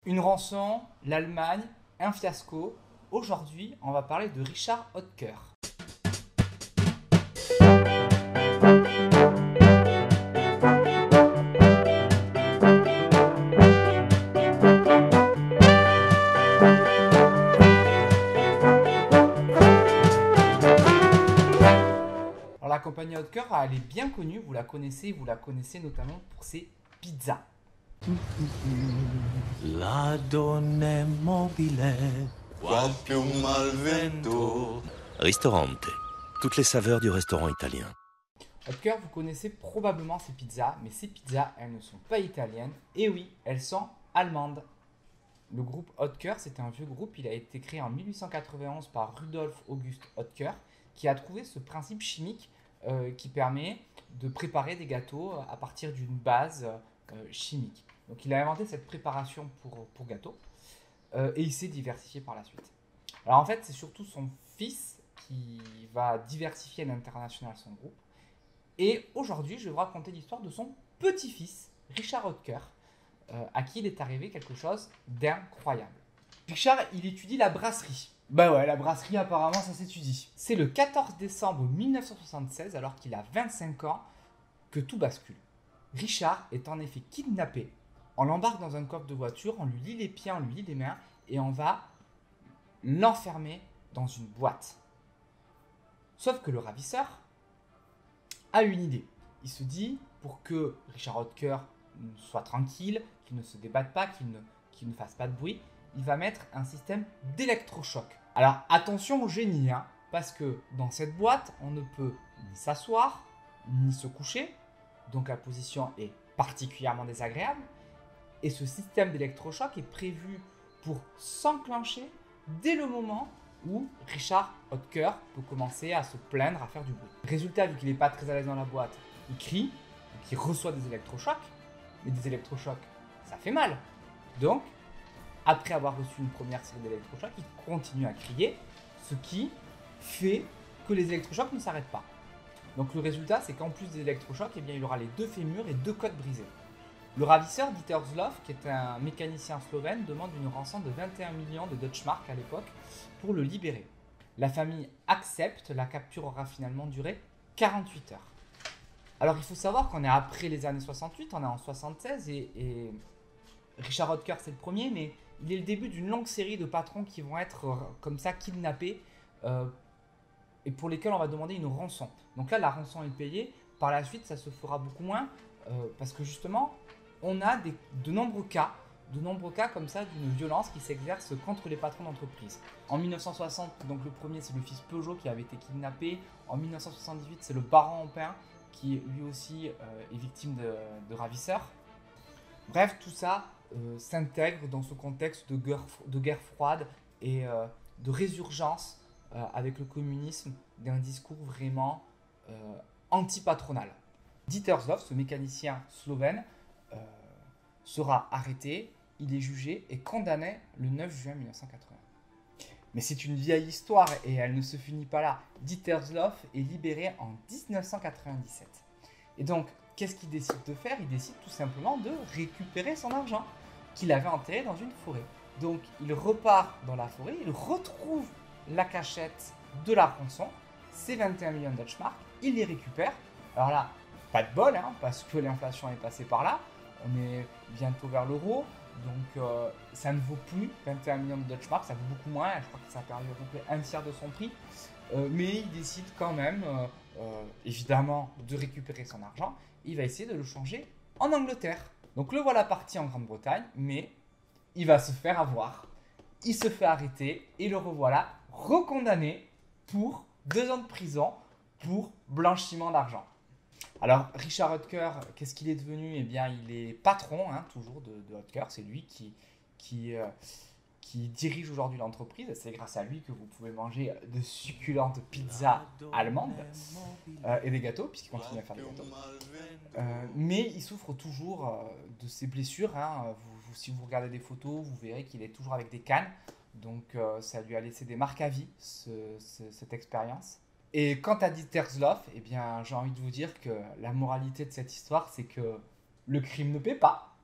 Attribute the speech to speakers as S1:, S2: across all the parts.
S1: Une rançon, l'Allemagne, un fiasco. Aujourd'hui, on va parler de Richard Hodeker. Alors la compagnie Hodeker, elle est bien connue, vous la connaissez notamment pour ses pizzas.
S2: La donna è mobile.
S3: Qual piuma al vento.
S2: Ristorante. Toutes les saveurs du restaurant italien.
S1: Hodeker, vous connaissez probablement ces pizzas, mais ces pizzas, elles ne sont pas italiennes. Et oui, elles sont allemandes. Le groupe Hodeker, c'était un vieux groupe, il a été créé en 1891 par Rudolf August Hodeker, qui a trouvé ce principe chimique qui permet de préparer des gâteaux à partir d'une base chimique. Donc il a inventé cette préparation pour gâteaux et il s'est diversifié par la suite. Alors en fait, c'est surtout son fils qui va diversifier à l'international son groupe. Et aujourd'hui, je vais vous raconter l'histoire de son petit-fils, Richard Hodeker, à qui il est arrivé quelque chose d'incroyable. Richard, il étudie la brasserie. Bah ouais, la brasserie apparemment ça s'étudie. C'est le 14 décembre 1976, alors qu'il a 25 ans, que tout bascule. Richard est en effet kidnappé. On l'embarque dans un coffre de voiture, on lui lie les pieds, on lui lie les mains et on va l'enfermer dans une boîte. Sauf que le ravisseur a une idée. Il se dit, pour que Richard Hodeker soit tranquille, qu'il ne se débatte pas, qu'il ne fasse pas de bruit, il va mettre un système d'électrochoc. Alors attention au génie, parce que dans cette boîte, on ne peut ni s'asseoir, ni se coucher, donc la position est particulièrement désagréable, et ce système d'électrochoc est prévu pour s'enclencher dès le moment où Richard Hodeker peut commencer à se plaindre, à faire du bruit. Résultat, vu qu'il n'est pas très à l'aise dans la boîte, il crie, donc il reçoit des électrochocs, mais des électrochocs, ça fait mal. Donc, après avoir reçu une première série d'électrochocs, il continue à crier, ce qui fait que les électrochocs ne s'arrêtent pas. Donc le résultat, c'est qu'en plus des électrochocs, eh bien, il aura les deux fémurs et deux côtes brisées. Le ravisseur Dieter Zloff, qui est un mécanicien slovène, demande une rançon de 21 millions de Deutschmark à l'époque pour le libérer. La famille accepte, la capture aura finalement duré 48 heures. Alors il faut savoir qu'on est après les années 68, on est en 76 et Richard Hodeker c'est le premier, mais il est le début d'une longue série de patrons qui vont être comme ça kidnappés et pour lesquels on va demander une rançon. Donc là la rançon est payée, par la suite ça se fera beaucoup moins parce que justement on a de nombreux cas comme ça d'une violence qui s'exerce contre les patrons d'entreprise. En 1960, donc le premier c'est le fils Peugeot qui avait été kidnappé. En 1978, c'est le baron Ampin qui lui aussi est victime de ravisseurs. Bref, tout ça s'intègre dans ce contexte de guerre froide et de résurgence avec le communisme d'un discours vraiment anti-patronal. Dieter Zloff, ce mécanicien slovène, sera arrêté, il est jugé et condamné le 9 juin 1980. Mais c'est une vieille histoire et elle ne se finit pas là. Dieter Zloff est libéré en 1997. Et donc, qu'est-ce qu'il décide de faire? Il décide tout simplement de récupérer son argent qu'il avait enterré dans une forêt. Donc, il repart dans la forêt, il retrouve la cachette de la rançon, ses 21 millions de Deutschmark, il les récupère. Alors là, pas de bol, parce que l'inflation est passée par là. On est bientôt vers l'euro, donc ça ne vaut plus 21 millions de Deutschmark, ça vaut beaucoup moins, je crois que ça a perdu à peu près un tiers de son prix. Mais il décide quand même, évidemment, de récupérer son argent. Il va essayer de le changer en Angleterre. Donc le voilà parti en Grande-Bretagne, mais il va se faire avoir. Il se fait arrêter et le revoilà recondamné pour 2 ans de prison pour blanchiment d'argent. Alors, Richard Hodeker, qu'est-ce qu'il est devenu? Eh bien, il est patron, toujours, de Hodeker. C'est lui qui dirige aujourd'hui l'entreprise. C'est grâce à lui que vous pouvez manger de succulentes pizzas allemandes et des gâteaux, puisqu'il continue à faire des gâteaux. Mais il souffre toujours de ses blessures. Si vous regardez des photos, vous verrez qu'il est toujours avec des cannes. Donc, ça lui a laissé des marques à vie, cette expérience. Et quant à Dieter Zloff, eh bien, j'ai envie de vous dire que la moralité de cette histoire, c'est que le crime ne paie pas,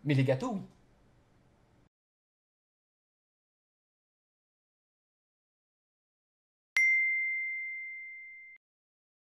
S1: mais les gâteaux, oui.